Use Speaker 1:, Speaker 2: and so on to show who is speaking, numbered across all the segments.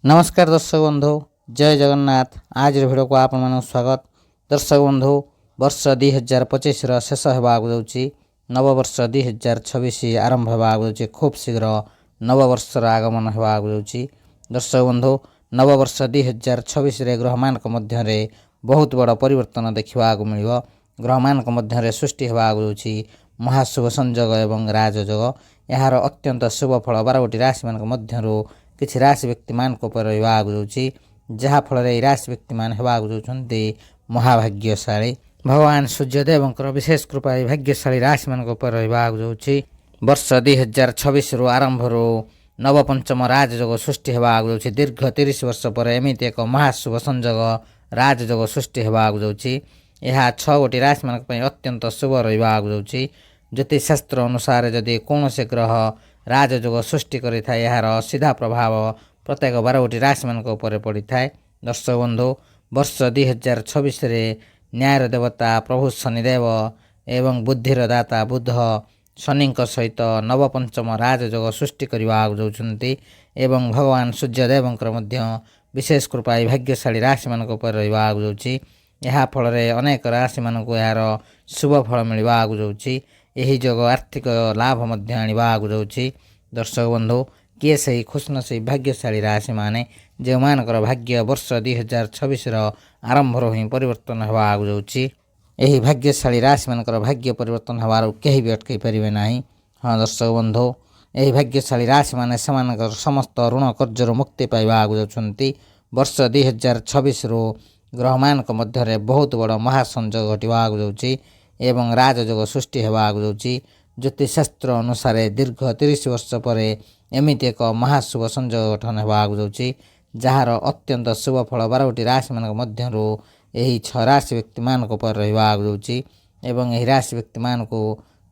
Speaker 1: नमस्कार दर्शक बंधु जय जगन्नाथ। आज भिडियो को आपण मान स्वागत। दर्शक बंधु वर्ष 2025 शेष होगाक जाऊँगी। नववर्ष 2026 आरंभ होगाक जाऊँगी। खूब शीघ्र नववर्षर आगमन होगाक जाऊँगी। दर्शक बंधु नववर्ष 2026 ग्रहमान मध्य बहुत बड़ परिवर्तन देखा मिल। ग्रहमान मध्य सृष्टि होगाक जाऊँगी महाशुभ संजोग एवं राजयोग। यार अत्यंत शुभ फल 12 राशि मान मध्य किसी राशि व्यक्ति मान होगाक जाऊँगी। जहाँफल राशि व्यक्ति मान होगाक जाऊँगी महाभाग्यशाली। भगवान सूर्यदेव विशेष कृपा भाग्यशाली राशि मान होगाक जाऊँगी। वर्ष 2026 आरंभ नवपंचम राजयोग सृष्टि होगाक जाऊँगी। दीर्घ 30 वर्ष पर एमती एक महाशुभ संजोग राजयोग सृष्टि होगाक जाऊँगी। यह 6 गोटी राशि मान अत्यंत शुभ रहा जाऊँगी। ज्योतिष शास्त्र अनुसार जदि कौन से ग्रह राजयोग सृष्टि करिथाय यार सीधा प्रभाव प्रत्येक 12 गोटी राशि मान पड़ी थाए। दर्शक बंधु वर्ष 2026 न्यायर देवता प्रभु शनिदेव एवं बुद्धिर दाता बुध शनि सहित नवपंचम राजयोग सृष्टि करने जाऊँगी। एवं भगवान सूर्यदेव विशेष कृपा भाग्यशाली राशि मान रहा जाऊँगी। यह फल अनेक राशि मानक यार शुभ फल मिलवाक जाऊँगी। यही जोग आर्थिक लाभ आने जाऊँगी। दर्शक बंधु किए सही खुशनसीब भाग्यशाली राशि माने जो मानकर भाग्य वर्ष 2026 आरंभ ही परिवर्तन होगाक जाऊँगी। यही भाग्यशाली राशि मानकर भाग्य परिवर्तन होवार कहीं भी अटकई पारे ना। हाँ दर्शक बंधु यही भाग्यशाली राशि माने समस्त ऋण कर्जर मुक्ति पाइबाक जाऊँगी। वर्ष 2026 ग्रहमान मध्य बहुत बड़ महासंजोग घटवाक जाऊँगी एवं राजयोग सृष्टि होगाक जाऊँगी। ज्योतिषशास्त्र अनुसार दीर्घ 30 वर्ष पर एमती एक महाशुभ संजोग गठन होगाक जाऊँगी। जार अत्यंत शुभ फल 12 गोटी राशि मान मध्य यही 6 राशि व्यक्ति मान रहा जाऊँगी। एवं यही राशि व्यक्ति मान को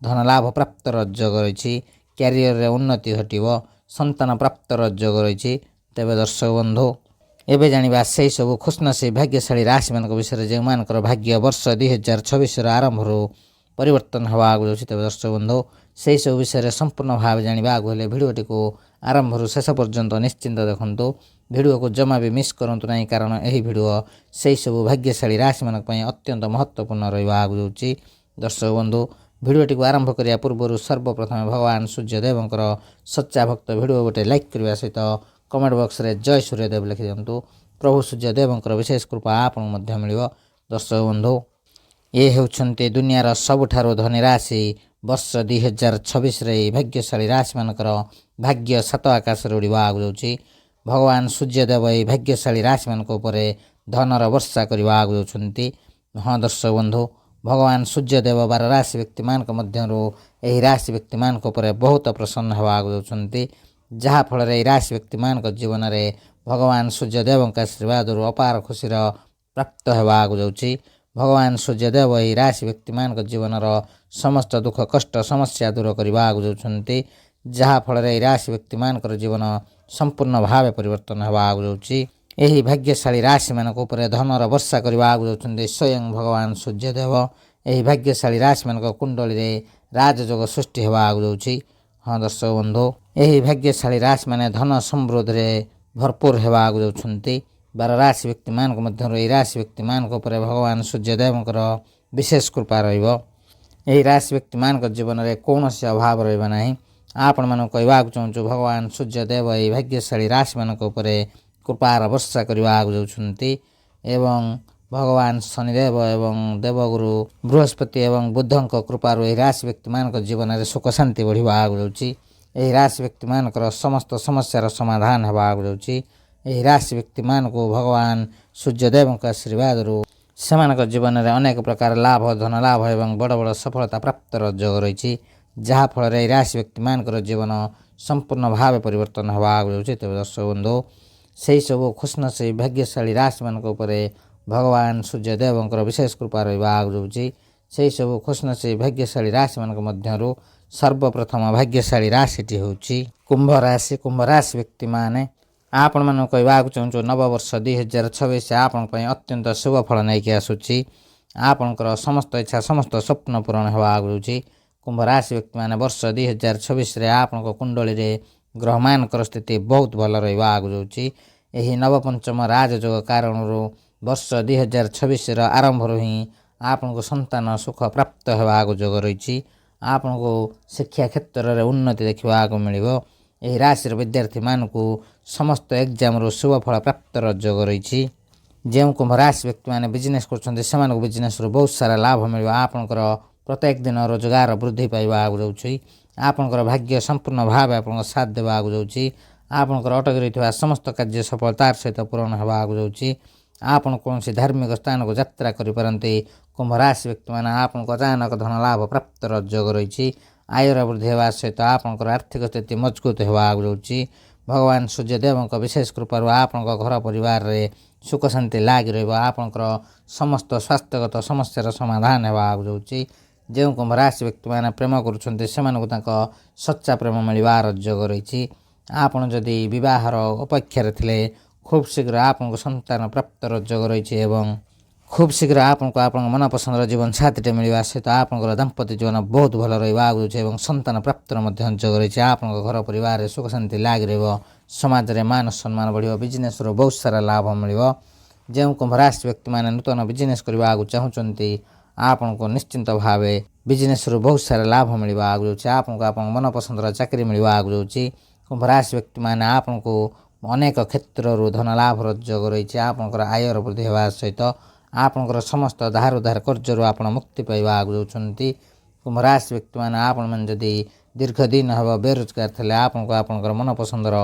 Speaker 1: धन लाभ प्राप्त योग रही। क्यारियर उन्नति घटव संतान प्राप्त योग रही। तेज दर्शक बंधु एवं जाना से सब खुशनसीब भाग्यशाली राशि मान विषय जो मान भाग्य वर्ष 2026 आरंभ परिवर्तन होगाक जाऊँगी। तेज दर्शक बंधु से सब विषय संपूर्ण भाव जाना भिडियोटी को आरंभ शेष पर्यंत निश्चिंत देखूँ। भिडियो को जमा भी मिस करूँ ना कारण यही भिडियो से सब भाग्यशाली राशि मान अत्यंत महत्वपूर्ण रहा जाऊँगी। दर्शक बंधु भिडियोटी को आरंभ करने पूर्व सर्वप्रथम भगवान सूर्यदेव सच्चा भक्त भिडियो गोटे लाइक करने सहित कमेंट बॉक्स रे जय सूर्यदेव लिखि दिंतु। प्रभु सूर्यदेव विशेष कृपा आपन मिल। दर्शक बंधु ये होउछन्ते दुनियार सबुठारो धनी राशि वर्ष 2026 भाग्यशाली राशि मानकर भाग्य सात आकाश उड़ाक जाऊँगी। भगवान सूर्यदेव भाग्यशाली राशि मान धनर वर्षा करने जाऊँगी। हाँ दर्शक बंधु भगवान सूर्यदेव 12 राशि व्यक्ति मान मध्य यही राशि व्यक्ति मान बहुत प्रसन्न होगाक जाऊँगी। जहाँफल राशि व्यक्ति मान जीवन में भगवान सूर्यदेव आशीर्वाद अपार खुशी प्राप्त होगाक जाऊँगी। भगवान सूर्यदेव यही राशि व्यक्ति मान जीवन समस्त दुख कष्ट समस्या दूर करने जाऊँगी। जहाँफल राशि व्यक्ति मान जीवन संपूर्ण भाव परिवर्तन होगाक जाऊँगी। यही भाग्यशाली राशि मान धनर वर्षा करने जाऊँगी स्वयं भगवान सूर्यदेव। यही भाग्यशाली राशि मान कुंडली राजयोग सृष्टि होगाक जाऊँगी। हाँ दर्शक बंधु यही भाग्यशाली राशि माने धन समृद्धि भरपूर होगाक जाऊँगी। 12 राशि व्यक्ति मान मध्य यही राशि व्यक्ति मान भगवान सूर्यदेव विशेष कृपा रही राशि व्यक्ति मान जीवन में कौन से अभाव रहा। आपण मान कहवाक चाहूँ भगवान सूर्यदेव यही भाग्यशाली राशि मान कृपार वर्षा करने जाऊँगी। एवं भगवान शनिदेव एवं देवगुरु बृहस्पति एवं बुद्धों कृपार यही राशि व्यक्ति मान जीवन में सुख शांति बढ़ाक जाऊँगी। यही राशि व्यक्ति मान समस्त समस्यार समाधान होगाक जाऊँगी। यही राशि व्यक्ति मान को भगवान सूर्यदेव आशीर्वाद से जीवन में अनेक प्रकार लाभ धन लाभ एवं बड़ बड़ सफलता प्राप्त योग रही। जहाँफल राशि व्यक्ति मान जीवन संपूर्ण भाव परिवर्तन होगाक जाऊँगी। तेज दर्शक बंधु से सब खुशनसीब भाग्यशाली राशि मान भगवान सूर्यदेव विशेष कृपा रहा जाऊँगी। से सब खुशनसीब भाग्यशाली राशि मान मध्य सर्वप्रथम भाग्यशाली राशिटी होउची कुंभ राशि। कुंभ राशि व्यक्ति माने आपण मान कहवाक चाहूँ नववर्ष 2026 आपण अत्यंत शुभ फल नहीं आसूची। आपणकर समस्त इच्छा समस्त स्वप्न पूरण होगाक जाऊँगी। कुंभ राशि व्यक्ति माने वर्ष 2026 आपण कुंडली ग्रहमान स्थिति बहुत भल रहा जाऊँगी। ଏହି ନବପଞ୍ଚମ ରାଜଯୋଗ କାରଣରୁ ବର୍ଷ 2026ର ଆରମ୍ଭରୁ ହିଁ ଆପଣଙ୍କୁ ସନ୍ତାନ ସୁଖ ପ୍ରାପ୍ତ ହେବାକୁ ଯୋଗ ରହିଛି। ଆପଣଙ୍କୁ ଶିକ୍ଷା କ୍ଷେତ୍ରରେ ଉନ୍ନତି ଦେଖିବାକୁ ମିଳିବ। ଏହି ରାଶିର ବିଦ୍ୟାର୍ଥୀମାନଙ୍କୁ ସମସ୍ତ ଏକ୍ଜାମରୁ ଶୁଭଫଳ ପ୍ରାପ୍ତର ଯୋଗ ରହିଛି। ଯେଉଁ କୁମ୍ଭ ରାଶି ବ୍ୟକ୍ତିମାନେ ବିଜନେସ୍ କରୁଛନ୍ତି ସେମାନଙ୍କୁ ବିଜନେସ୍ରୁ ବହୁତ ସାରା ଲାଭ ମିଳିବ। ଆପଣଙ୍କର ପ୍ରତ୍ୟେକ ଦିନ ରୋଜଗାର ବୃଦ୍ଧି ପାଇବାକୁ ଯାଉଛି। ଆପଣଙ୍କର ଭାଗ୍ୟ ସମ୍ପୂର୍ଣ୍ଣ ଭାବେ ଆପଣଙ୍କ ସାଥ ଦେବାକୁ ଯାଉଛି। ଆପଣଙ୍କର ଅଟକି ରହିଥିବା ସମସ୍ତ କାର୍ଯ୍ୟ ସଫଳତାର ସହିତ ପୂରଣ ହେବାକୁ ଯାଉଛି। ଆପଣ କୌଣସି ଧାର୍ମିକ ସ୍ଥାନକୁ ଯାତ୍ରା କରିପାରନ୍ତି। କୁମ୍ଭ ରାଶି ବ୍ୟକ୍ତିମାନେ ଆପଣଙ୍କ ଅଚାନକ ଧନ ଲାଭ ପ୍ରାପ୍ତର ଯୋଗ ରହିଛି। ଆୟର ବୃଦ୍ଧି ହେବା ସହିତ ଆପଣଙ୍କର ଆର୍ଥିକ ସ୍ଥିତି ମଜବୁତ ହେବାକୁ ଯାଉଛି। ଭଗବାନ ସୂର୍ଯ୍ୟଦେବଙ୍କ ବିଶେଷ କୃପାରୁ ଆପଣଙ୍କ ଘର ପରିବାରରେ ସୁଖ ଶାନ୍ତି ଲାଗି ରହିବ। ଆପଣଙ୍କର ସମସ୍ତ ସ୍ୱାସ୍ଥ୍ୟଗତ ସମସ୍ୟାର ସମାଧାନ ହେବାକୁ ଯାଉଛି। ଯେଉଁ କୁମ୍ଭ ରାଶି ବ୍ୟକ୍ତିମାନେ ପ୍ରେମ କରୁଛନ୍ତି ସେମାନଙ୍କୁ ତାଙ୍କ ସଚ୍ଚା ପ୍ରେମ ମିଳିବାର ଯୋଗ ରହିଛି। ଆପଣ ଯଦି ବିବାହର ଅପେକ୍ଷାରେ ଥିଲେ ଖୁବ୍ ଶୀଘ୍ର ଆପଣଙ୍କୁ ସନ୍ତାନ ପ୍ରାପ୍ତର ଯୋଗ ରହିଛି ଏବଂ ଖୁବ୍ ଶୀଘ୍ର ଆପଣଙ୍କୁ ଆପଣଙ୍କ ମନପସନ୍ଦର ଜୀବନ ସାଥୀଟେ ମିଳିବା ସହିତ ଆପଣଙ୍କର ଦାମ୍ପତ୍ୟ ଜୀବନ ବହୁତ ଭଲ ରହିବାକୁ ଯାଉଛି ଏବଂ ସନ୍ତାନ ପ୍ରାପ୍ତର ମଧ୍ୟ ଯୋଗ ରହିଛି। ଆପଣଙ୍କ ଘର ପରିବାରରେ ସୁଖ ଶାନ୍ତି ଲାଗି ରହିବ। ସମାଜରେ ମାନ ସମ୍ମାନ ବଢ଼ିବ। ବିଜନେସ୍ରୁ ବହୁତ ସାରା ଲାଭ ମିଳିବ। ଯେଉଁ କୁମ୍ଭ ରାଶି ବ୍ୟକ୍ତିମାନେ ନୂତନ ବିଜନେସ୍ କରିବାକୁ ଚାହୁଁଛନ୍ତି ଆପଣଙ୍କୁ ନିଶ୍ଚିନ୍ତ ଭାବେ ବିଜନେସ୍ରୁ ବହୁତ ସାରା ଲାଭ ମିଳିବାକୁ ଯାଉଛି। ଆପଣଙ୍କୁ ଆପଣଙ୍କ ମନପସନ୍ଦର ଚାକିରି ମିଳିବାକୁ ଯାଉଛି। କୁମ୍ଭ ରାଶି ବ୍ୟକ୍ତିମାନେ ଆପଣଙ୍କୁ ଅନେକ କ୍ଷେତ୍ରରୁ ଧନ ଲାଭର ଯୋଗ ରହିଛି। ଆପଣଙ୍କର ଆୟର ବୃଦ୍ଧି ହେବା ସହିତ ଆପଣଙ୍କର ସମସ୍ତ ଧାର ଉଧାର କାର୍ଯ୍ୟରୁ ଆପଣ ମୁକ୍ତି ପାଇବାକୁ ଯାଉଛନ୍ତି। କୁମ୍ଭ ରାଶି ବ୍ୟକ୍ତିମାନେ ଆପଣମାନେ ଯଦି ଦୀର୍ଘ ଦିନ ହେବ ବେରୋଜଗାର ଥିଲେ ଆପଣଙ୍କୁ ଆପଣଙ୍କର ମନପସନ୍ଦର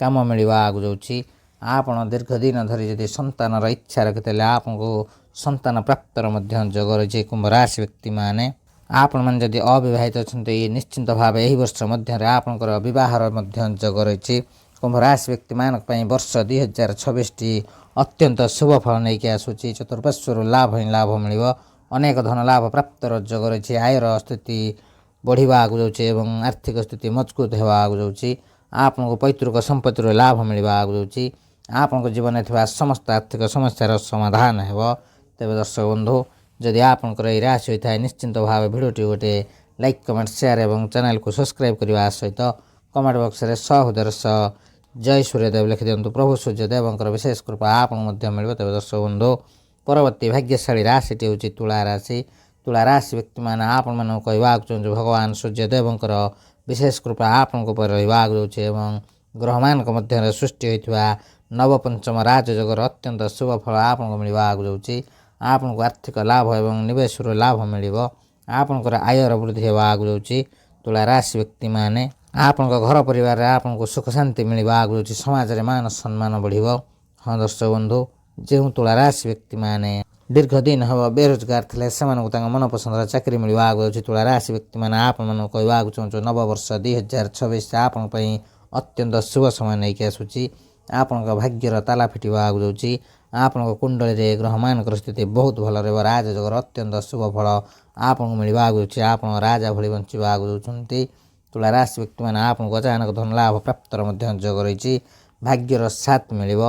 Speaker 1: କାମ ମିଳିବାକୁ ଯାଉଛି। ଆପଣ ଦୀର୍ଘ ଦିନ ଧରି ଯଦି ସନ୍ତାନର ଇଚ୍ଛା ରଖିଥିଲେ ଆପଣଙ୍କୁ ସନ୍ତାନ ପ୍ରାପ୍ତର ମଧ୍ୟ ଯୋଗ ରହିଛି। କୁମ୍ଭ ରାଶି ବ୍ୟକ୍ତିମାନେ ଆପଣମାନେ ଯଦି ଅବିବାହିତ ଅଛନ୍ତି ନିଶ୍ଚିନ୍ତ ଭାବେ ଏହି ବର୍ଷ ମଧ୍ୟରେ ଆପଣଙ୍କର ବିବାହର ମଧ୍ୟ ଯୋଗ ରହିଛି। କୁମ୍ଭ ରାଶି ବ୍ୟକ୍ତିମାନଙ୍କ ପାଇଁ ବର୍ଷ 2026ଟି ଅତ୍ୟନ୍ତ ଶୁଭ ଫଳ ନେଇକି ଆସୁଛି। ଚତୁଃପାର୍ଶ୍ୱରୁ ଲାଭ ହିଁ ଲାଭ ମିଳିବ। ଅନେକ ଧନ ଲାଭ ପ୍ରାପ୍ତର ଯୋଗ ରହିଛି। ଆୟର ସ୍ଥିତି ବଢ଼ିବାକୁ ଯାଉଛି ଏବଂ ଆର୍ଥିକ ସ୍ଥିତି ମଜବୁତ ହେବାକୁ ଯାଉଛି। ଆପଣଙ୍କୁ ପୈତୃକ ସମ୍ପତ୍ତିରୁ ଲାଭ ମିଳିବାକୁ ଯାଉଛି। ଆପଣଙ୍କ ଜୀବନରେ ଥିବା ସମସ୍ତ ଆର୍ଥିକ ସମସ୍ୟାର ସମାଧାନ ହେବ। ତେବେ ଦର୍ଶକ ବନ୍ଧୁ ଯଦି ଆପଣଙ୍କର ଏହି ରାଶି ହୋଇଥାଏ ନିଶ୍ଚିନ୍ତ ଭାବେ ଭିଡ଼ିଓଟି ଗୋଟେ ଲାଇକ୍ କମେଣ୍ଟ ସେୟାର ଏବଂ ଚ୍ୟାନେଲକୁ ସବସ୍କ୍ରାଇବ୍ କରିବା ସହିତ କମେଣ୍ଟ ବକ୍ସରେ ସହୃଦୟର ସହ ଜୟ ସୂର୍ଯ୍ୟଦେବ ଲେଖିଦିଅନ୍ତୁ। ପ୍ରଭୁ ସୂର୍ଯ୍ୟଦେବଙ୍କର ବିଶେଷ କୃପା ଆପଣଙ୍କୁ ମଧ୍ୟ ମିଳିବ। ତେବେ ଦର୍ଶକ ବନ୍ଧୁ ପରବର୍ତ୍ତୀ ଭାଗ୍ୟଶାଳୀ ରାଶିଟି ହେଉଛି ତୁଳା ରାଶି। ତୁଳା ରାଶି ବ୍ୟକ୍ତିମାନେ ଆପଣମାନଙ୍କୁ କହିବାକୁ ଚାହୁଁଛୁ ଭଗବାନ ସୂର୍ଯ୍ୟଦେବଙ୍କର ବିଶେଷ କୃପା ଆପଣଙ୍କ ଉପରେ ରହିବାକୁ ଯାଉଛି ଏବଂ ଗ୍ରହମାନଙ୍କ ମଧ୍ୟରେ ସୃଷ୍ଟି ହୋଇଥିବା ନବପଞ୍ଚମ ରାଜଯୋଗର ଅତ୍ୟନ୍ତ ଶୁଭ ଫଳ ଆପଣଙ୍କୁ ମିଳିବାକୁ ଯାଉଛି। ଆପଣଙ୍କୁ ଆର୍ଥିକ ଲାଭ ଏବଂ ନିବେଶରୁ ଲାଭ ମିଳିବ। ଆପଣଙ୍କର ଆୟର ବୃଦ୍ଧି ହେବାକୁ ଯାଉଛି। ତୁଳା ରାଶି ବ୍ୟକ୍ତିମାନେ ଆପଣଙ୍କ ଘର ପରିବାରରେ ଆପଣଙ୍କୁ ସୁଖ ଶାନ୍ତି ମିଳିବାକୁ ଯାଉଛି। ସମାଜରେ ମାନ ସମ୍ମାନ ବଢ଼ିବ। ହଁ ଦର୍ଶକ ବନ୍ଧୁ ଯେଉଁ ତୁଳା ରାଶି ବ୍ୟକ୍ତିମାନେ ଦୀର୍ଘ ଦିନ ହେବ ବେରୋଜଗାର ଥିଲେ ସେମାନଙ୍କୁ ତାଙ୍କ ମନପସନ୍ଦର ଚାକିରି ମିଳିବାକୁ ଯାଉଛି। ତୁଳା ରାଶି ବ୍ୟକ୍ତିମାନେ ଆପଣମାନଙ୍କୁ କହିବାକୁ ଚାହୁଁଛୁ ନବବର୍ଷ 2026 ଆପଣଙ୍କ ପାଇଁ ଅତ୍ୟନ୍ତ ଶୁଭ ସମୟ ନେଇକି ଆସୁଛି। ଆପଣଙ୍କ ଭାଗ୍ୟର ତାଲା ଫିଟିବାକୁ ଯାଉଛି। ଆପଣଙ୍କ କୁଣ୍ଡଳୀରେ ଗ୍ରହମାନଙ୍କର ସ୍ଥିତି ବହୁତ ଭଲ ରହିବ। ରାଜଯୋଗର ଅତ୍ୟନ୍ତ ଶୁଭ ଫଳ ଆପଣଙ୍କୁ ମିଳିବାକୁ ଯାଉଛି। ଆପଣ ରାଜା ଭଳି ବଞ୍ଚିବାକୁ ଯାଉଛନ୍ତି। ତୁଳା ରାଶି ବ୍ୟକ୍ତିମାନେ ଆପଣଙ୍କୁ ଅଚାନକ ଧନ ଲାଭ ପ୍ରାପ୍ତର ମଧ୍ୟ ଯୋଗ ରହିଛି। ଭାଗ୍ୟର ସାଥ ମିଳିବ।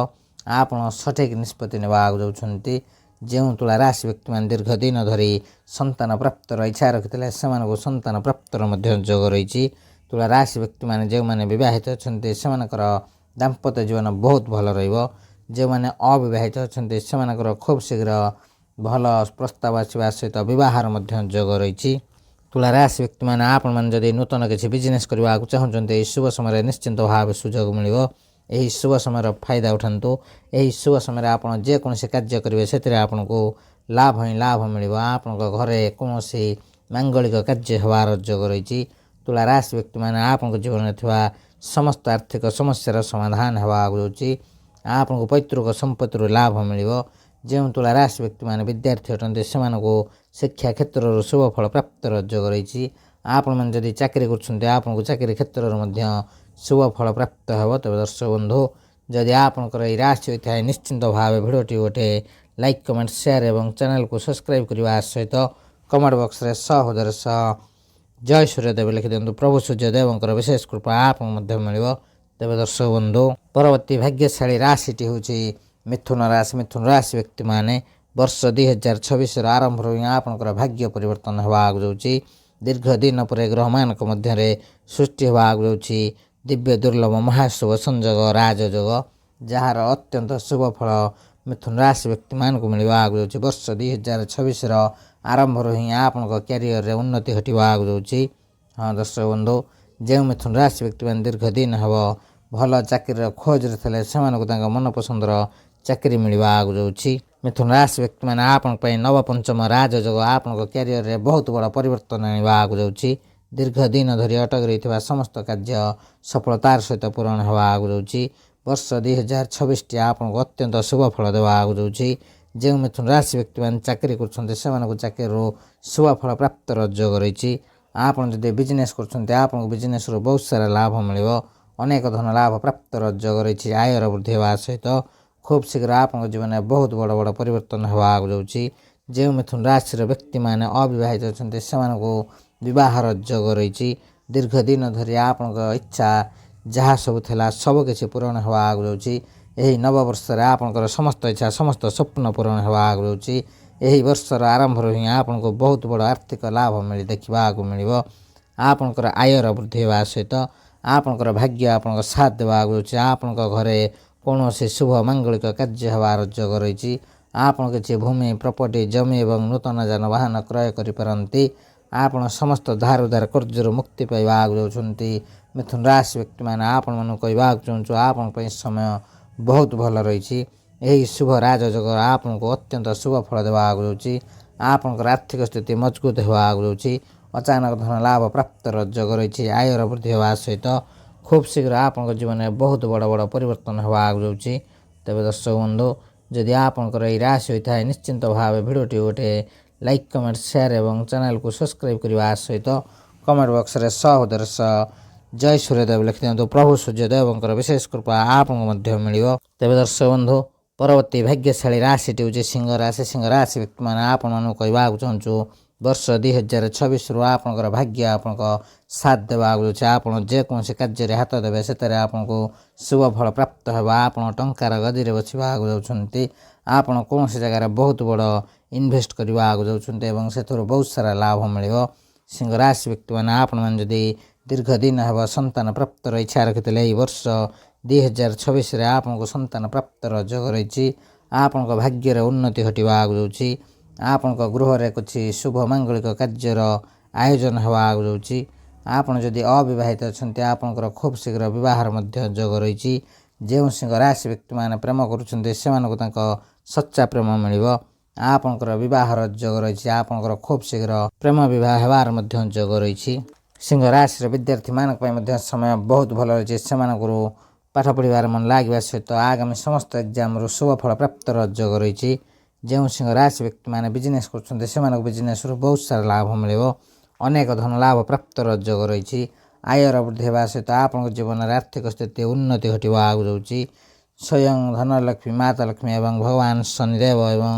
Speaker 1: ଆପଣ ସଠିକ୍ ନିଷ୍ପତ୍ତି ନେବାକୁ ଯାଉଛନ୍ତି। ଯେଉଁ ତୁଳା ରାଶି ବ୍ୟକ୍ତିମାନେ ଦୀର୍ଘ ଦିନ ଧରି ସନ୍ତାନ ପ୍ରାପ୍ତର ଇଚ୍ଛା ରଖିଥିଲେ ସେମାନଙ୍କୁ ସନ୍ତାନ ପ୍ରାପ୍ତର ମଧ୍ୟ ଯୋଗ ରହିଛି। ତୁଳା ରାଶି ବ୍ୟକ୍ତିମାନେ ଯେଉଁମାନେ ବିବାହିତ ଅଛନ୍ତି ସେମାନଙ୍କର ଦାମ୍ପତ୍ୟ ଜୀବନ ବହୁତ ଭଲ ରହିବ। ଯେଉଁମାନେ ଅବିବାହିତ ଅଛନ୍ତି ସେମାନଙ୍କର ଖୁବ୍ ଶୀଘ୍ର ଭଲ ପ୍ରସ୍ତାବ ଆସିବା ସହିତ ବିବାହର ମଧ୍ୟ ଯୋଗ ରହିଛି। ତୁଳା ରାଶି ବ୍ୟକ୍ତିମାନେ ଆପଣମାନେ ଯଦି ନୂତନ କିଛି ବିଜନେସ୍ କରିବାକୁ ଚାହୁଁଛନ୍ତି ଏହି ଶୁଭ ସମୟରେ ନିଶ୍ଚିନ୍ତ ଭାବେ ସୁଯୋଗ ମିଳିବ। ଏହି ଶୁଭ ସମୟର ଫାଇଦା ଉଠାନ୍ତୁ। ଏହି ଶୁଭ ସମୟରେ ଆପଣ ଯେକୌଣସି କାର୍ଯ୍ୟ କରିବେ ସେଥିରେ ଆପଣଙ୍କୁ ଲାଭ ହିଁ ଲାଭ ମିଳିବ। ଆପଣଙ୍କ ଘରେ କୌଣସି ମାଙ୍ଗଳିକ କାର୍ଯ୍ୟ ହେବାର ଯୋଗ ରହିଛି। ତୁଳା ରାଶି ବ୍ୟକ୍ତିମାନେ ଆପଣଙ୍କ ଜୀବନରେ ଥିବା ସମସ୍ତ ଆର୍ଥିକ ସମସ୍ୟାର ସମାଧାନ ହେବାକୁ ଯାଉଛି। ଆପଣଙ୍କୁ ପୈତୃକ ସମ୍ପତ୍ତିରୁ ଲାଭ ମିଳିବ। ଯେଉଁ ତୁଳା ରାଶି ବ୍ୟକ୍ତିମାନେ ବିଦ୍ୟାର୍ଥୀ ଅଟନ୍ତି ସେମାନଙ୍କୁ ଶିକ୍ଷା କ୍ଷେତ୍ରରୁ ଶୁଭ ଫଳ ପ୍ରାପ୍ତର ଯୋଗ ରହିଛି। ଆପଣମାନେ ଯଦି ଚାକିରି କରୁଛନ୍ତି ଆପଣଙ୍କୁ ଚାକିରି କ୍ଷେତ୍ରରୁ ମଧ୍ୟ ଶୁଭ ଫଳ ପ୍ରାପ୍ତ ହେବ। ତେବେ ଦର୍ଶକ ବନ୍ଧୁ ଯଦି ଆପଣଙ୍କର ଏହି ରାଶି ହୋଇଥାଏ ନିଶ୍ଚିନ୍ତ ଭାବେ ଭିଡ଼ିଓଟି ଗୋଟେ ଲାଇକ୍ କମେଣ୍ଟ ସେୟାର ଏବଂ ଚ୍ୟାନେଲକୁ ସବସ୍କ୍ରାଇବ୍ କରିବା ସହିତ କମେଣ୍ଟ ବକ୍ସରେ ସହୃଦୟର ସହ ଜୟ ସୂର୍ଯ୍ୟଦେବ ଲେଖିଦିଅନ୍ତୁ। ପ୍ରଭୁ ସୂର୍ଯ୍ୟଦେବଙ୍କର ବିଶେଷ କୃପା ଆପଣଙ୍କୁ ମଧ୍ୟ ମିଳିବ। ତେବେ ଦର୍ଶକ ବନ୍ଧୁ ପରବର୍ତ୍ତୀ ଭାଗ୍ୟଶାଳୀ ରାଶିଟି ହେଉଛି ମିଥୁନ ରାଶି। ମିଥୁନ ରାଶି ବ୍ୟକ୍ତିମାନେ ବର୍ଷ 2026ର ଆରମ୍ଭରୁ ହିଁ ଆପଣଙ୍କର ଭାଗ୍ୟ ପରିବର୍ତ୍ତନ ହେବାକୁ ଯାଉଛି। ଦୀର୍ଘ ଦିନ ପରେ ଗ୍ରହମାନଙ୍କ ମଧ୍ୟରେ ସୃଷ୍ଟି ହେବାକୁ ଯାଉଛି ଦିବ୍ୟ ଦୁର୍ଲଭ ମହାଶୁଭ ସଂଯୋଗ ରାଜଯୋଗ। ଯାହାର ଅତ୍ୟନ୍ତ ଶୁଭ ଫଳ ମିଥୁନ ରାଶି ବ୍ୟକ୍ତିମାନଙ୍କୁ ମିଳିବା ଆଗକୁ ଯାଉଛି। ବର୍ଷ 2026ର ଆରମ୍ଭରୁ ହିଁ ଆପଣଙ୍କ କ୍ୟାରିୟରରେ ଉନ୍ନତି ଘଟିବା ଆଗକୁ ଯାଉଛି। ହଁ ଦର୍ଶକ ବନ୍ଧୁ, ଯେଉଁ ମିଥୁନ ରାଶି ବ୍ୟକ୍ତିମାନେ ଦୀର୍ଘ ଦିନ ହେବ ଭଲ ଚାକିରିର ଖୋଜରେ ଥିଲେ ସେମାନଙ୍କୁ ତାଙ୍କ ମନପସନ୍ଦର ଚାକିରି ମିଳିବା ଆଗକୁ ଯାଉଛି। ମିଥୁନ ରାଶି ବ୍ୟକ୍ତିମାନେ ଆପଣଙ୍କ ପାଇଁ ନବପଞ୍ଚମ ରାଜଯୋଗ ଆପଣଙ୍କ କ୍ୟାରିୟରରେ ବହୁତ ବଡ଼ ପରିବର୍ତ୍ତନ ଆଣିବା ଆଗକୁ ଯାଉଛି। ଦୀର୍ଘ ଦିନ ଧରି ଅଟକି ରହିଥିବା ସମସ୍ତ କାର୍ଯ୍ୟ ସଫଳତାର ସହିତ ପୂରଣ ହେବା ଆଗକୁ ଯାଉଛି। ବର୍ଷ 2026ଟି ଆପଣଙ୍କୁ ଅତ୍ୟନ୍ତ ଶୁଭ ଫଳ ଦେବା ଆଗକୁ ଯାଉଛି। ଯେଉଁ ମିଥୁନ ରାଶି ବ୍ୟକ୍ତିମାନେ ଚାକିରି କରୁଛନ୍ତି ସେମାନଙ୍କୁ ଚାକିରିରୁ ଶୁଭ ଫଳ ପ୍ରାପ୍ତର ଯୋଗ ରହିଛି। ଆପଣ ଯଦି ବିଜନେସ୍ କରୁଛନ୍ତି ଆପଣଙ୍କୁ ବିଜନେସ୍ରୁ ବହୁତ ସାରା ଲାଭ ମିଳିବ। ଅନେକ ଧନ ଲାଭ ପ୍ରାପ୍ତର ଯୋଗ ରହିଛି। ଆୟର ବୃଦ୍ଧି ହେବା ସହିତ ଖୁବ୍ ଶୀଘ୍ର ଆପଣଙ୍କ ଜୀବନରେ ବହୁତ ବଡ଼ ବଡ଼ ପରିବର୍ତ୍ତନ ହେବା ଆଗକୁ ଯାଉଛି। ଯେଉଁ ମିଥୁନ ରାଶିର ବ୍ୟକ୍ତିମାନେ ଅବିବାହିତ ଅଛନ୍ତି ସେମାନଙ୍କୁ ବିବାହର ଯୋଗ ରହିଛି। ଦୀର୍ଘ ଦିନ ଧରି ଆପଣଙ୍କ ଇଚ୍ଛା ଯାହା ସବୁ ଥିଲା ସବୁକିଛି ପୂରଣ ହେବା ଆଗକୁ ଯାଉଛି। ଏହି ନବବର୍ଷରେ ଆପଣଙ୍କର ସମସ୍ତ ଇଚ୍ଛା ସମସ୍ତ ସ୍ୱପ୍ନ ପୂରଣ ହେବା ଆଗକୁ ଯାଉଛି। ଏହି ବର୍ଷର ଆରମ୍ଭରୁ ହିଁ ଆପଣଙ୍କୁ ବହୁତ ବଡ଼ ଆର୍ଥିକ ଲାଭ ଦେଖିବାକୁ ମିଳିବ। ଆପଣଙ୍କର ଆୟର ବୃଦ୍ଧି ହେବା ସହିତ ଆପଣଙ୍କର ଭାଗ୍ୟ ଆପଣଙ୍କ ସାଥ ଦେବା ଆଗକୁ ଯାଉଛି। ଆପଣଙ୍କ ଘରେ କୌଣସି ଶୁଭ ମାଙ୍ଗଳିକ କାର୍ଯ୍ୟ ହେବାର ଯୋଗ ରହିଛି। ଆପଣ କିଛି ଭୂମି ପ୍ରପର୍ଟି ଜମି ଏବଂ ନୂତନ ଯାନବାହନ କ୍ରୟ କରିପାରନ୍ତି। ଆପଣ ସମସ୍ତ ଧାର ଉଧାର କର୍ଜରୁ ମୁକ୍ତି ପାଇବା ଆଗକୁ ଯାଉଛନ୍ତି। ମିଥୁନ ରାଶି ବ୍ୟକ୍ତିମାନେ ଆପଣମାନଙ୍କୁ କହିବାକୁ ଚାହୁଁଛୁ ଆପଣଙ୍କ ପାଇଁ ସମୟ ବହୁତ ଭଲ ରହିଛି। ଏହି ଶୁଭ ରାଜଯୋଗ ଆପଣଙ୍କୁ ଅତ୍ୟନ୍ତ ଶୁଭ ଫଳ ଦେବା ଆଗକୁ ଯାଉଛି। ଆପଣଙ୍କର ଆର୍ଥିକ ସ୍ଥିତି ମଜବୁତ ହେବା ଆଗକୁ ଯାଉଛି। ଅଚାନକ ଧନ ଲାଭ ପ୍ରାପ୍ତର ଯୋଗ ରହିଛି। ଆୟର ବୃଦ୍ଧି ହେବା ସହିତ ଖୁବ୍ ଶୀଘ୍ର ଆପଣଙ୍କ ଜୀବନରେ ବହୁତ ବଡ଼ ବଡ଼ ପରିବର୍ତ୍ତନ ହେବା ଆଗକୁ ଯାଉଛି। ତେବେ ଦର୍ଶକ ବନ୍ଧୁ, ଯଦି ଆପଣଙ୍କର ଏହି ରାଶି ହୋଇଥାଏ ନିଶ୍ଚିନ୍ତ ଭାବେ ଭିଡ଼ିଓଟି ଗୋଟେ ଲାଇକ୍ କମେଣ୍ଟ ସେୟାର ଏବଂ ଚ୍ୟାନେଲକୁ ସବସ୍କ୍ରାଇବ୍ କରିବା ସହିତ କମେଣ୍ଟ ବକ୍ସରେ ସହୋଦର ଜୟ ସୂର୍ଯ୍ୟଦେବ ଲେଖିଦିଅନ୍ତୁ। ପ୍ରଭୁ ସୂର୍ଯ୍ୟଦେବଙ୍କର ବିଶେଷ କୃପା ଆପଣଙ୍କୁ ମଧ୍ୟ ମିଳିବ। ତେବେ ଦର୍ଶକ ବନ୍ଧୁ, ପରବର୍ତ୍ତୀ ଭାଗ୍ୟଶାଳୀ ରାଶିଟି ହେଉଛି ସିଂହ ରାଶି। ସିଂହ ରାଶି ବ୍ୟକ୍ତିମାନେ ଆପଣମାନଙ୍କୁ କହିବାକୁ ଚାହୁଁଛୁ ବର୍ଷ 2026ରୁ ଆପଣଙ୍କର ଭାଗ୍ୟ ଆପଣଙ୍କ ସାଥ ଦେବା ଆଗକୁ ଯାଉଛି। ଆପଣ ଯେକୌଣସି କାର୍ଯ୍ୟରେ ହାତ ଦେବେ ସେଥିରେ ଆପଣଙ୍କୁ ଶୁଭ ଫଳ ପ୍ରାପ୍ତ ହେବ। ଆପଣ ଟଙ୍କାର ଗଦିରେ ବସିବା ଆଗକୁ ଯାଉଛନ୍ତି। ଆପଣ କୌଣସି ଜାଗାରେ ବହୁତ ବଡ଼ ଇନଭେଷ୍ଟ କରିବା ଆଗକୁ ଯାଉଛନ୍ତି ଏବଂ ସେଥିରୁ ବହୁତ ସାରା ଲାଭ ମିଳିବ। ସିଂହ ରାଶି ବ୍ୟକ୍ତିମାନେ ଆପଣମାନେ ଯଦି ଦୀର୍ଘ ଦିନ ହେବ ସନ୍ତାନ ପ୍ରାପ୍ତର ଇଚ୍ଛା ରଖିଥିଲେ ଏହି ବର୍ଷ 2026ରେ ଆପଣଙ୍କୁ ସନ୍ତାନ ପ୍ରାପ୍ତର ଯୋଗ ରହିଛି। ଆପଣଙ୍କ ଭାଗ୍ୟରେ ଉନ୍ନତି ଘଟିବା ଆଗକୁ ଯାଉଛି। ଆପଣଙ୍କ ଗୃହରେ କିଛି ଶୁଭ ମାଙ୍ଗଳିକ କାର୍ଯ୍ୟର ଆୟୋଜନ ହେବା ଆଗକୁ ଯାଉଛି। ଆପଣ ଯଦି ଅବିବାହିତ ଅଛନ୍ତି ଆପଣଙ୍କର ଖୁବ୍ ଶୀଘ୍ର ବିବାହର ମଧ୍ୟ ଯୋଗ ରହିଛି। ଯେଉଁ ସିଂହ ରାଶି ବ୍ୟକ୍ତିମାନେ ପ୍ରେମ କରୁଛନ୍ତି ସେମାନଙ୍କୁ ତାଙ୍କ ସଚ୍ଚା ପ୍ରେମ ମିଳିବ। ଆପଣଙ୍କର ବିବାହର ଯୋଗ ରହିଛି। ଆପଣଙ୍କର ଖୁବ୍ ଶୀଘ୍ର ପ୍ରେମ ବିବାହ ହେବାର ମଧ୍ୟ ଯୋଗ ରହିଛି। ସିଂହ ରାଶିର ବିଦ୍ୟାର୍ଥୀମାନଙ୍କ ପାଇଁ ମଧ୍ୟ ସମୟ ବହୁତ ଭଲ ରହିଛି। ସେମାନଙ୍କର ପାଠ ପଢ଼ିବାରେ ମନ ଲାଗିବା ସହିତ ଆଗାମୀ ସମସ୍ତ ଏକ୍ଜାମରୁ ଶୁଭ ଫଳ ପ୍ରାପ୍ତର ଯୋଗ ରହିଛି। ଯେଉଁ ସିଂହ ରାଶି ବ୍ୟକ୍ତିମାନେ ବିଜନେସ୍ କରୁଛନ୍ତି ସେମାନଙ୍କୁ ବିଜନେସ୍ରୁ ବହୁତ ସାରା ଲାଭ ମିଳିବ। ଅନେକ ଧନ ଲାଭ ପ୍ରାପ୍ତର ଯୋଗ ରହିଛି। ଆୟର ବୃଦ୍ଧି ହେବା ସହିତ ଆପଣଙ୍କ ଜୀବନରେ ଆର୍ଥିକ ସ୍ଥିତି ଉନ୍ନତି ଘଟିବା ଆଗକୁ ଯାଉଛି। ସ୍ୱୟଂ ଧନଲକ୍ଷ୍ମୀ ମାତା ଲକ୍ଷ୍ମୀ ଏବଂ ଭଗବାନ ଶନିଦେବ ଏବଂ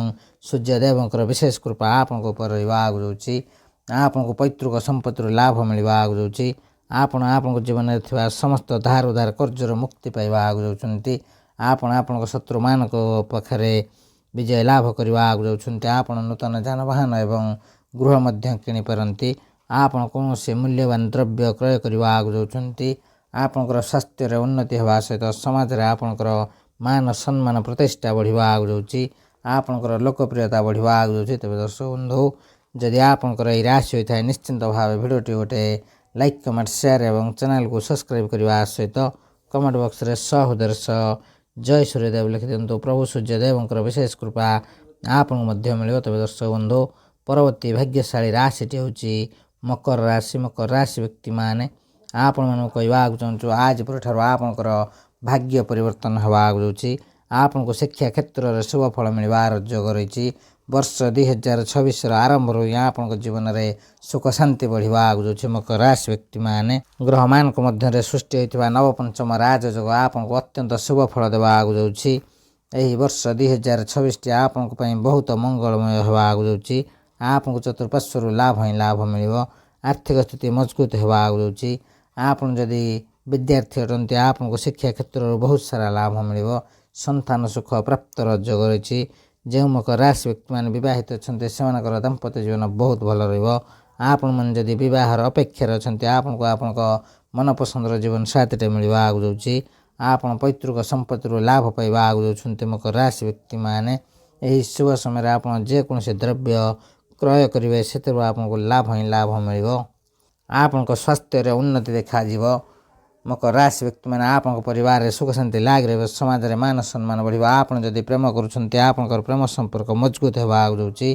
Speaker 1: ସୂର୍ଯ୍ୟଦେବଙ୍କର ବିଶେଷ କୃପା ଆପଣଙ୍କ ଉପରେ ରହିବା ଆଗକୁ ଯାଉଛି। ଆପଣଙ୍କୁ ପୈତୃକ ସମ୍ପତ୍ତିରୁ ଲାଭ ମିଳିବା ଆଗକୁ ଯାଉଛି। ଆପଣ ଆପଣଙ୍କ ଜୀବନରେ ଥିବା ସମସ୍ତ ଧାର ଉଧାର କର୍ଜରୁ ମୁକ୍ତି ପାଇବା ଆଗକୁ ଯାଉଛନ୍ତି। ଆପଣ ଆପଣଙ୍କ ଶତ୍ରୁମାନଙ୍କ ପାଖରେ ବିଜୟ ଲାଭ କରିବା ଆଗକୁ ଯାଉଛନ୍ତି। ଆପଣ ନୂତନ ଯାନବାହନ ଏବଂ ଗୃହ ମଧ୍ୟ କିଣିପାରନ୍ତି। ଆପଣ କୌଣସି ମୂଲ୍ୟବାନ ଦ୍ରବ୍ୟ କ୍ରୟ କରିବା ଆଗକୁ ଯାଉଛନ୍ତି। ଆପଣଙ୍କର ସ୍ୱାସ୍ଥ୍ୟରେ ଉନ୍ନତି ହେବା ସହିତ ସମାଜରେ ଆପଣଙ୍କର ମାନ ସମ୍ମାନ ପ୍ରତିଷ୍ଠା ବଢ଼ିବା ଆଗକୁ ଯାଉଛି। ଆପଣଙ୍କର ଲୋକପ୍ରିୟତା ବଢ଼ିବା ଆଗକୁ ଯାଉଛି। ତେବେ ଦର୍ଶକ ବନ୍ଧୁ, ଯଦି ଆପଣଙ୍କର ଏହି ରାଶି ହୋଇଥାଏ ନିଶ୍ଚିନ୍ତ ଭାବେ ଭିଡ଼ିଓଟି ଗୋଟେ ଲାଇକ୍ କମେଣ୍ଟ ସେୟାର ଏବଂ ଚ୍ୟାନେଲକୁ ସବସ୍କ୍ରାଇବ୍ କରିବା ସହିତ କମେଣ୍ଟ ବକ୍ସରେ ସହୋଦର ଜୟ ସୂର୍ଯ୍ୟଦେବ ଲେଖିଦିଅନ୍ତୁ। ପ୍ରଭୁ ସୂର୍ଯ୍ୟଦେବଙ୍କର ବିଶେଷ କୃପା ଆପଣଙ୍କୁ ମଧ୍ୟ ମିଳିବ। ତେବେ ଦର୍ଶକ ବନ୍ଧୁ, ପରବର୍ତ୍ତୀ ଭାଗ୍ୟଶାଳୀ ରାଶିଟି ହେଉଛି ମକର ରାଶି। ମକର ରାଶି ବ୍ୟକ୍ତିମାନେ ଆପଣମାନଙ୍କୁ କହିବାକୁ ଚାହୁଁଛୁ ଆଜି ପରଠାରୁ ଆପଣଙ୍କର ଭାଗ୍ୟ ପରିବର୍ତ୍ତନ ହେବା ଆଗକୁ ଯାଉଛି। ଆପଣଙ୍କୁ ଶିକ୍ଷା କ୍ଷେତ୍ରରେ ଶୁଭ ଫଳ ମିଳିବାର ଯୋଗ ରହିଛି। ବର୍ଷ 2026ର ଆରମ୍ଭରୁ ହିଁ ଆପଣଙ୍କ ଜୀବନରେ ସୁଖ ଶାନ୍ତି ବଢ଼ିବା ଆଗକୁ ଯାଉଛି। ମକର ରାଶି ବ୍ୟକ୍ତିମାନେ ଗ୍ରହମାନଙ୍କ ମଧ୍ୟରେ ସୃଷ୍ଟି ହୋଇଥିବା ନବପଞ୍ଚମ ରାଜଯୋଗ ଆପଣଙ୍କୁ ଅତ୍ୟନ୍ତ ଶୁଭ ଫଳ ଦେବା ଆଗକୁ ଯାଉଛି। ଏହି ବର୍ଷ 2026ଟି ଆପଣଙ୍କ ପାଇଁ ବହୁତ ମଙ୍ଗଳମୟ ହେବା ଆଗକୁ ଯାଉଛି। ଆପଣଙ୍କୁ ଚତୁଃପାର୍ଶ୍ୱରୁ ଲାଭ ହିଁ ଲାଭ ମିଳିବ। ଆର୍ଥିକ ସ୍ଥିତି ମଜବୁତ ହେବା ଆଗକୁ ଯାଉଛି। ଆପଣ ଯଦି ବିଦ୍ୟାର୍ଥୀ ଅଟନ୍ତି ଆପଣଙ୍କୁ ଶିକ୍ଷା କ୍ଷେତ୍ରରୁ ବହୁତ ସାରା ଲାଭ ମିଳିବ। ସନ୍ତାନ ସୁଖ ପ୍ରାପ୍ତର ଯୋଗ ରହିଛି। ଯେଉଁ ମକର ରାଶି ବ୍ୟକ୍ତିମାନେ ବିବାହିତ ଅଛନ୍ତି ସେମାନଙ୍କର ଦାମ୍ପତ୍ୟ ଜୀବନ ବହୁତ ଭଲ ରହିବ। ଆପଣମାନେ ଯଦି ବିବାହର ଅପେକ୍ଷାରେ ଅଛନ୍ତି ଆପଣଙ୍କୁ ଆପଣଙ୍କ ମନପସନ୍ଦର ଜୀବନ ସାଥୀଟେ ମିଳିବା ଆଗକୁ ଯାଉଛି। ଆପଣ ପୈତୃକ ସମ୍ପତ୍ତିରୁ ଲାଭ ପାଇବା ଆଗକୁ ଯାଉଛନ୍ତି ମକର ରାଶି ବ୍ୟକ୍ତିମାନେ। ଏହି ଶୁଭ ସମୟରେ ଆପଣ ଯେକୌଣସି ଦ୍ରବ୍ୟ କ୍ରୟ କରିବେ ସେଥିରୁ ଆପଣଙ୍କୁ ଲାଭ ହିଁ ଲାଭ ମିଳିବ। ଆପଣଙ୍କ ସ୍ୱାସ୍ଥ୍ୟରେ ଉନ୍ନତି ଦେଖାଯିବ। ମକର ରାଶି ବ୍ୟକ୍ତିମାନେ ଆପଣଙ୍କ ପରିବାରରେ ସୁଖ ଶାନ୍ତି ଲାଗି ରହିବ। ସମାଜରେ ମାନ ସମ୍ମାନ ବଢ଼ିବ। ଆପଣ ଯଦି ପ୍ରେମ କରୁଛନ୍ତି ଆପଣଙ୍କର ପ୍ରେମ ସମ୍ପର୍କ ମଜବୁତ ହେବା ଆଗକୁ ଯାଉଛି।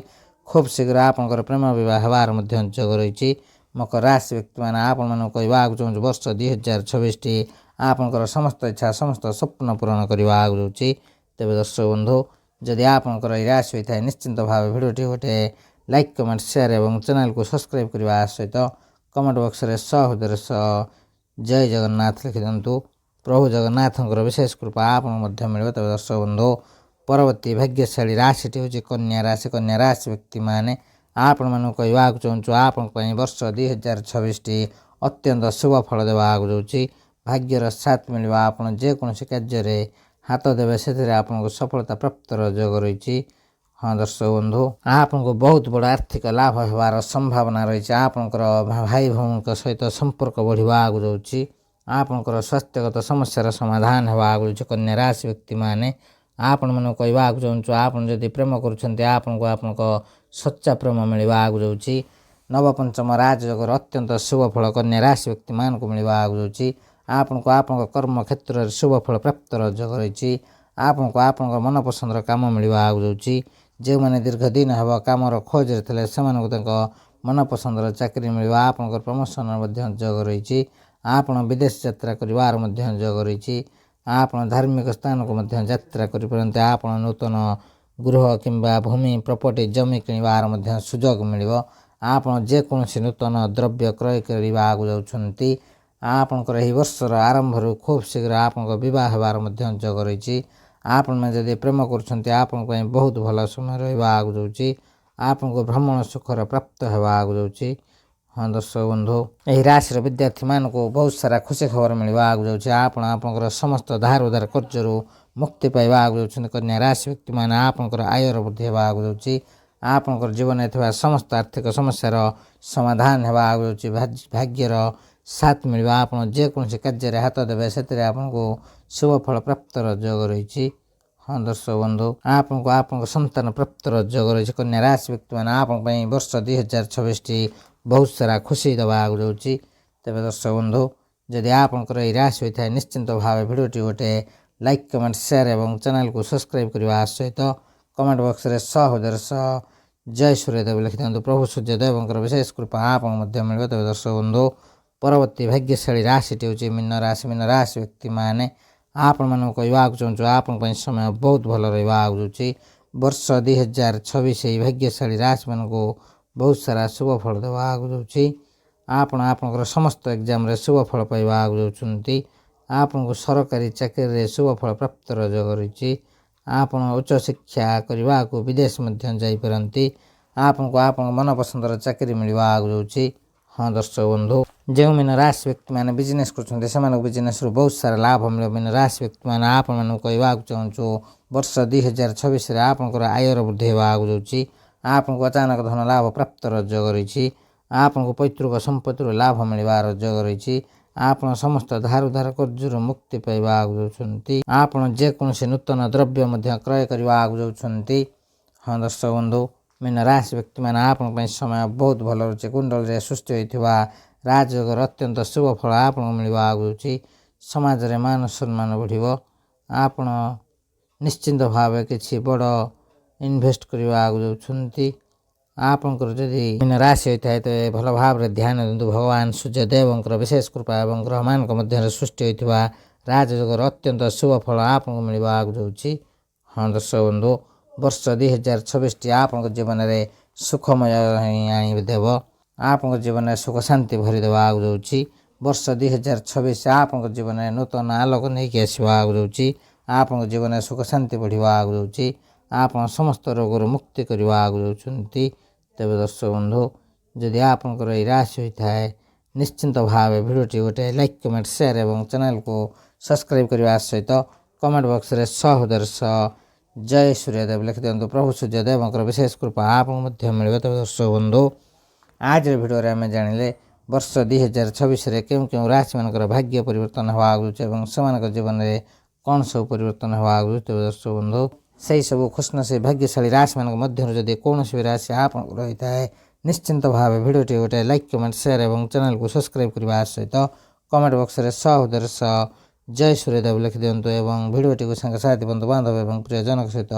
Speaker 1: ଖୁବ୍ ଶୀଘ୍ର ଆପଣଙ୍କର ପ୍ରେମ ବିବାହ ହେବାର ମଧ୍ୟ ଯୋଗ ରହିଛି। ମକର ରାଶି ବ୍ୟକ୍ତିମାନେ ଆପଣମାନଙ୍କୁ କହିବାକୁ ଚାହୁଁଛୁ ବର୍ଷ 2026ଟି ଆପଣଙ୍କର ସମସ୍ତ ଇଚ୍ଛା ସମସ୍ତ ସ୍ୱପ୍ନ ପୂରଣ କରିବା ଆଗକୁ ଯାଉଛି। ତେବେ ଦର୍ଶକ ବନ୍ଧୁ, ଯଦି ଆପଣଙ୍କର ଏହି ରାଶି ହୋଇଥାଏ ନିଶ୍ଚିନ୍ତ ଭାବେ ଭିଡ଼ିଓଟି ଗୋଟେ ଲାଇକ୍ କମେଣ୍ଟ ସେୟାର ଏବଂ ଚ୍ୟାନେଲକୁ ସବସ୍କ୍ରାଇବ୍ କରିବା ସହିତ କମେଣ୍ଟ ବକ୍ସରେ ହୃଦୟରେ ଜୟ ଜଗନ୍ନାଥ ଲେଖିଦିଅନ୍ତୁ। ପ୍ରଭୁ ଜଗନ୍ନାଥଙ୍କର ବିଶେଷ କୃପା ଆପଣଙ୍କୁ ମଧ୍ୟ ମିଳିବ। ତେବେ ଦର୍ଶକ ବନ୍ଧୁ, ପରବର୍ତ୍ତୀ ଭାଗ୍ୟଶାଳୀ ରାଶିଟି ହେଉଛି କନ୍ୟା ରାଶି। କନ୍ୟା ରାଶି ବ୍ୟକ୍ତିମାନେ ଆପଣମାନଙ୍କୁ କହିବାକୁ ଚାହୁଁଛୁ ଆପଣଙ୍କ ପାଇଁ ବର୍ଷ 2026ଟି ଅତ୍ୟନ୍ତ ଶୁଭ ଫଳ ଦେବା ଆଗକୁ ଯାଉଛି। ଭାଗ୍ୟର ସାଥ ମିଳିବ। ଆପଣ ଯେକୌଣସି କାର୍ଯ୍ୟରେ ହାତ ଦେବେ ସେଥିରେ ଆପଣଙ୍କୁ ସଫଳତା ପ୍ରାପ୍ତର ଯୋଗ ରହିଛି। ହଁ ଦର୍ଶକ ବନ୍ଧୁ, ଆପଣଙ୍କୁ ବହୁତ ବଡ଼ ଆର୍ଥିକ ଲାଭ ହେବାର ସମ୍ଭାବନା ରହିଛି। ଆପଣଙ୍କର ଭାଇ ଭଉଣୀଙ୍କ ସହିତ ସମ୍ପର୍କ ବଢ଼ିବା ଆଗକୁ ଯାଉଛି। ଆପଣଙ୍କର ସ୍ୱାସ୍ଥ୍ୟଗତ ସମସ୍ୟାର ସମାଧାନ ହେବା ଆଗକୁ ଯାଉଛି। କନ୍ୟା ରାଶି ବ୍ୟକ୍ତିମାନେ ଆପଣମାନଙ୍କୁ କହିବାକୁ ଚାହୁଁଛୁ ଆପଣ ଯଦି ପ୍ରେମ କରୁଛନ୍ତି ଆପଣଙ୍କୁ ଆପଣଙ୍କ ସଚ୍ଚା ପ୍ରେମ ମିଳିବା ଆଗକୁ ଯାଉଛି। ନବପଞ୍ଚମ ରାଜଯୋଗର ଅତ୍ୟନ୍ତ ଶୁଭ ଫଳ କନ୍ୟା ରାଶି ବ୍ୟକ୍ତିମାନଙ୍କୁ ମିଳିବା ଆଗକୁ ଯାଉଛି। ଆପଣଙ୍କୁ ଆପଣଙ୍କ କର୍ମକ୍ଷେତ୍ରରେ ଶୁଭ ଫଳ ପ୍ରାପ୍ତର ଯୋଗ ରହିଛି। ଆପଣଙ୍କୁ ଆପଣଙ୍କ ମନପସନ୍ଦର କାମ ମିଳିବା ଆଗକୁ ଯାଉଛି। ଯେଉଁମାନେ ଦୀର୍ଘ ଦିନ ହେବ କାମର ଖୋଜରେ ଥିଲେ ସେମାନଙ୍କୁ ତାଙ୍କ ମନପସନ୍ଦର ଚାକିରି ମିଳିବା। ଆପଣଙ୍କର ପ୍ରମୋସନର ମଧ୍ୟ ଯୋଗ ରହିଛି। ଆପଣ ବିଦେଶ ଯାତ୍ରା କରିବାର ମଧ୍ୟ ଯୋଗ ରହିଛି। ଆପଣ ଧାର୍ମିକ ସ୍ଥାନକୁ ମଧ୍ୟ ଯାତ୍ରା କରିପାରନ୍ତି। ଆପଣ ନୂତନ ଗୃହ କିମ୍ବା ଭୂମି ପ୍ରପର୍ଟି ଜମି କିଣିବାର ମଧ୍ୟ ସୁଯୋଗ ମିଳିବ। ଆପଣ ଯେକୌଣସି ନୂତନ ଦ୍ରବ୍ୟ କ୍ରୟ କରିବା ଆଗକୁ ଯାଉଛନ୍ତି। ଆପଣଙ୍କର ଏହି ବର୍ଷର ଆରମ୍ଭରୁ ଖୁବ୍ ଶୀଘ୍ର ଆପଣଙ୍କ ବିବାହ ହେବାର ମଧ୍ୟ ଯୋଗ ରହିଛି। ଆପଣମାନେ ଯଦି ପ୍ରେମ କରୁଛନ୍ତି ଆପଣଙ୍କ ପାଇଁ ବହୁତ ଭଲ ସମୟ ରହିବା ଆଗକୁ ଯାଉଛି। ଆପଣଙ୍କୁ ଭ୍ରମଣ ସୁଖର ପ୍ରାପ୍ତ ହେବା ଆଗକୁ ଯାଉଛି। ହଁ ଦର୍ଶକ ବନ୍ଧୁ, ଏହି ରାଶିର ବିଦ୍ୟାର୍ଥୀମାନଙ୍କୁ ବହୁତ ସାରା ଖୁସି ଖବର ମିଳିବା ଆଗକୁ ଯାଉଛି। ଆପଣ ଆପଣଙ୍କର ସମସ୍ତ ଧାର ଉଧାର କାର୍ଯ୍ୟରୁ ମୁକ୍ତି ପାଇବା ଆଗକୁ ଯାଉଛନ୍ତି। କନ୍ୟା ରାଶି ବ୍ୟକ୍ତିମାନେ ଆପଣଙ୍କର ଆୟର ବୃଦ୍ଧି ହେବା ଆଗକୁ ଯାଉଛି। ଆପଣଙ୍କର ଜୀବନରେ ଥିବା ସମସ୍ତ ଆର୍ଥିକ ସମସ୍ୟାର ସମାଧାନ ହେବା ଆଗକୁ ଯାଉଛି। ଭାଗ୍ୟର ସାଥ ମିଳିବା। ଆପଣ ଯେକୌଣସି କାର୍ଯ୍ୟରେ ହାତ ଦେବେ ସେଥିରେ ଆପଣଙ୍କୁ ଶୁଭ ଫଳ ପ୍ରାପ୍ତର ଯୋଗ ରହିଛି। ହଁ ଦର୍ଶକ ବନ୍ଧୁ, ଆପଣଙ୍କୁ ଆପଣଙ୍କ ସନ୍ତାନ ପ୍ରାପ୍ତର ଯୋଗ ରହିଛି। କନ୍ୟା ରାଶି ବ୍ୟକ୍ତିମାନେ ଆପଣଙ୍କ ପାଇଁ ବର୍ଷ 2026ଟି ବହୁତ ସାରା ଖୁସି ଦେବା ଆଗକୁ ଯାଉଛି। ତେବେ ଦର୍ଶକ ବନ୍ଧୁ, ଯଦି ଆପଣଙ୍କର ଏହି ରାଶି ହୋଇଥାଏ ନିଶ୍ଚିନ୍ତ ଭାବେ ଭିଡ଼ିଓଟି ଗୋଟେ ଲାଇକ୍ କମେଣ୍ଟ ସେୟାର ଏବଂ ଚ୍ୟାନେଲକୁ ସବସ୍କ୍ରାଇବ୍ କରିବା ସହିତ କମେଣ୍ଟ ବକ୍ସରେ ହୃଦୟରେ ଜୟ ସୂର୍ଯ୍ୟଦେବ ଲେଖିଦିଅନ୍ତୁ। ପ୍ରଭୁ ସୂର୍ଯ୍ୟଦେବଙ୍କର ବିଶେଷ କୃପା ଆପଣଙ୍କୁ ମଧ୍ୟ ମିଳିବ। ତେବେ ଦର୍ଶକ ବନ୍ଧୁ, ପରବର୍ତ୍ତୀ ଭାଗ୍ୟଶାଳୀ ରାଶିଟି ହେଉଛି ମୀନ ରାଶି। ମୀନ ରାଶି ବ୍ୟକ୍ତିମାନେ ଆପଣମାନଙ୍କୁ କହିବାକୁ ଚାହୁଁଛୁ ଆପଣଙ୍କ ପାଇଁ ସମୟ ବହୁତ ଭଲ ରହିବା ଆଗକୁ ଯାଉଛି। ବର୍ଷ 2026 ଏହି ଭାଗ୍ୟଶାଳୀ ରାଶିମାନଙ୍କୁ ବହୁତ ସାରା ଶୁଭ ଫଳ ଦେବା ଆଗକୁ ଯାଉଛି। ଆପଣ ଆପଣଙ୍କର ସମସ୍ତ ଏକ୍ଜାମରେ ଶୁଭ ଫଳ ପାଇବା ଆଗକୁ ଯାଉଛନ୍ତି। ଆପଣଙ୍କୁ ସରକାରୀ ଚାକିରିରେ ଶୁଭ ଫଳ ପ୍ରାପ୍ତର ଯୋଗ ରହିଛି। ଆପଣ ଉଚ୍ଚଶିକ୍ଷା କରିବାକୁ ବିଦେଶ ମଧ୍ୟ ଯାଇପାରନ୍ତି। ଆପଣଙ୍କୁ ଆପଣଙ୍କ ମନପସନ୍ଦର ଚାକିରି ମିଳିବା ଆଗକୁ ଯାଉଛି। ହଁ ଦର୍ଶକ ବନ୍ଧୁ, ଯେଉଁ ମୀନ ରାଶି ବ୍ୟକ୍ତିମାନେ ବିଜନେସ୍ କରୁଛନ୍ତି ସେମାନଙ୍କୁ ବିଜନେସ୍ରୁ ବହୁତ ସାରା ଲାଭ ମିଳିବ। ମୀନ ରାଶି ବ୍ୟକ୍ତିମାନେ ଆପଣମାନଙ୍କୁ କହିବାକୁ ଚାହୁଁଛୁ ବର୍ଷ 2026ରେ ଆପଣଙ୍କର ଆୟର ବୃଦ୍ଧି ହେବା ଆଗକୁ ଯାଉଛି। ଆପଣଙ୍କୁ ଅଚାନକ ଧନ ଲାଭ ପ୍ରାପ୍ତର ଯୋଗ ରହିଛି। ଆପଣଙ୍କୁ ପୈତୃକ ସମ୍ପତ୍ତିରୁ ଲାଭ ମିଳିବାର ଯୋଗ ରହିଛି। ଆପଣ ସମସ୍ତ ଧାର ଉଧାର କାର୍ଯ୍ୟରୁ ମୁକ୍ତି ପାଇବା ଆଗକୁ ଯାଉଛନ୍ତି। ଆପଣ ଯେକୌଣସି ନୂତନ ଦ୍ରବ୍ୟ ମଧ୍ୟ କ୍ରୟ କରିବା ଆଗକୁ ଯାଉଛନ୍ତି। ହଁ ଦର୍ଶକ ବନ୍ଧୁ, ମୀନ ରାଶି ବ୍ୟକ୍ତିମାନେ ଆପଣଙ୍କ ପାଇଁ ସମୟ ବହୁତ ଭଲ ରହୁଛି। କୁଣ୍ଡଳୀରେ ସୃଷ୍ଟି ହୋଇଥିବା ରାଜଯୋଗର ଅତ୍ୟନ୍ତ ଶୁଭ ଫଳ ଆପଣଙ୍କୁ ମିଳିବା ଆଗକୁ ଯାଉଛି। ସମାଜରେ ମାନ ସମ୍ମାନ ବଢ଼ିବ। ଆପଣ ନିଶ୍ଚିନ୍ତ ଭାବେ କିଛି ବଡ଼ ଇନଭେଷ୍ଟ କରିବା ଆଗକୁ ଯାଉଛନ୍ତି। ଆପଣଙ୍କର ଯଦି ମୀନ ରାଶି ହୋଇଥାଏ ତେବେ ଭଲ ଭାବରେ ଧ୍ୟାନ ଦିଅନ୍ତୁ। ଭଗବାନ ସୂର୍ଯ୍ୟଦେବଙ୍କର ବିଶେଷ କୃପା ଏବଂ ଗ୍ରହମାନଙ୍କ ମଧ୍ୟରେ ସୃଷ୍ଟି ହୋଇଥିବା ରାଜଯୋଗର ଅତ୍ୟନ୍ତ ଶୁଭ ଫଳ ଆପଣଙ୍କୁ ମିଳିବା ଆଗକୁ ଯାଉଛି। ହଁ ଦର୍ଶକ ବନ୍ଧୁ, ବର୍ଷ 2026ଟି ଆପଣଙ୍କ ଜୀବନରେ ସୁଖମୟ ଆଣିଦେବ। ଆପଣଙ୍କ ଜୀବନରେ ସୁଖ ଶାନ୍ତି ଭରିଦେବା ଆଗକୁ ଯାଉଛି। ବର୍ଷ 2026 ଆପଣଙ୍କ ଜୀବନରେ ନୂତନ ଆଲୋକ ନେଇକି ଆସିବା ଆଗକୁ ଯାଉଛି। ଆପଣଙ୍କ ଜୀବନରେ ସୁଖ ଶାନ୍ତି ବଢ଼ିବା ଆଗକୁ ଯାଉଛି। ଆପଣ ସମସ୍ତ ରୋଗରୁ ମୁକ୍ତି କରିବା ଆଗକୁ ଯାଉଛନ୍ତି। ତେବେ ଦର୍ଶକ ବନ୍ଧୁ, ଯଦି ଆପଣଙ୍କର ଏହି ରାଶି ହୋଇଥାଏ ନିଶ୍ଚିନ୍ତ ଭାବେ ଭିଡ଼ିଓଟି ଗୋଟେ ଲାଇକ୍ କମେଣ୍ଟ ସେୟାର ଏବଂ ଚ୍ୟାନେଲକୁ ସବସ୍କ୍ରାଇବ୍ କରିବା ସହିତ କମେଣ୍ଟ ବକ୍ସରେ ହୃଦୟରେ ଜୟ ସୂର୍ଯ୍ୟଦେବ ଲେଖିଦିଅନ୍ତୁ। ପ୍ରଭୁ ସୂର୍ଯ୍ୟଦେବଙ୍କର ବିଶେଷ କୃପା ଆପଣଙ୍କୁ ମଧ୍ୟ ମିଳିବ। ତେବେ ଦର୍ଶକ ବନ୍ଧୁ, ଆଜିର ଭିଡ଼ିଓରେ ଆମେ ଜାଣିଲେ ବର୍ଷ 2026ରେ କେଉଁ କେଉଁ ରାଶିମାନଙ୍କର ଭାଗ୍ୟ ପରିବର୍ତ୍ତନ ହେବା ଆଗୁଛି ଏବଂ ସେମାନଙ୍କ ଜୀବନରେ କ'ଣ ସବୁ ପରିବର୍ତ୍ତନ ହେବା ଆଗୁଛି। ତେବେ ଦର୍ଶକ ବନ୍ଧୁ, ସେହି ସବୁ ଖୁସିନସିବ ଭାଗ୍ୟଶାଳୀ ରାଶିମାନଙ୍କ ମଧ୍ୟରୁ ଯଦି କୌଣସି ବି ରାଶି ଆପଣଙ୍କର ରହିଥାଏ, ନିଶ୍ଚିନ୍ତ ଭାବେ ଭିଡ଼ିଓଟି ଗୋଟେ ଲାଇକ୍, କମେଣ୍ଟ, ସେୟାର ଏବଂ ଚ୍ୟାନେଲକୁ ସବସ୍କ୍ରାଇବ୍ କରିବା ସହିତ କମେଣ୍ଟ ବକ୍ସରେ ସହୋଦର ସହ ଜୟ ସୂର୍ଯ୍ୟଦେବ ଲେଖିଦିଅନ୍ତୁ ଏବଂ ଭିଡ଼ିଓଟିକୁ ସାଙ୍ଗସାଥି ବନ୍ଧୁବାନ୍ଧବ ଏବଂ ପ୍ରିୟଜନଙ୍କ ସହିତ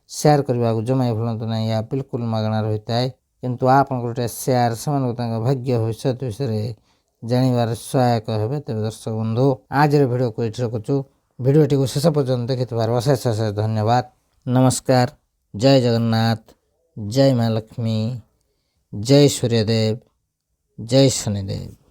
Speaker 1: ସେୟାର କରିବାକୁ ଜମା ଭୁଲନ୍ତୁ ନାହିଁ। ଏହା ବିଲକୁଲ ମାଗଣା ରହିଥାଏ, କିନ୍ତୁ ଆପଣଙ୍କର ଗୋଟେ ସେୟାର ସେମାନଙ୍କୁ ତାଙ୍କ ଭାଗ୍ୟ ଭବିଷ୍ୟତ ବିଷୟରେ ଜାଣିବାର ସହାୟକ ହେବେ। ତେବେ ଦର୍ଶକ ବନ୍ଧୁ, ଆଜିର ଭିଡ଼ିଓକୁ ଏଠି ରଖୁଛୁ। ଭିଡ଼ିଓଟିକୁ ଶେଷ ପର୍ଯ୍ୟନ୍ତ ଦେଖିଥିବାରୁ ଅଶେଷ ଅଶେଷ ଧନ୍ୟବାଦ। ନମସ୍କାର। ଜୟ ଜଗନ୍ନାଥ, ଜୟ ମା ଲକ୍ଷ୍ମୀ, ଜୟ ସୂର୍ଯ୍ୟଦେବ, ଜୟ ଶନିଦେବ।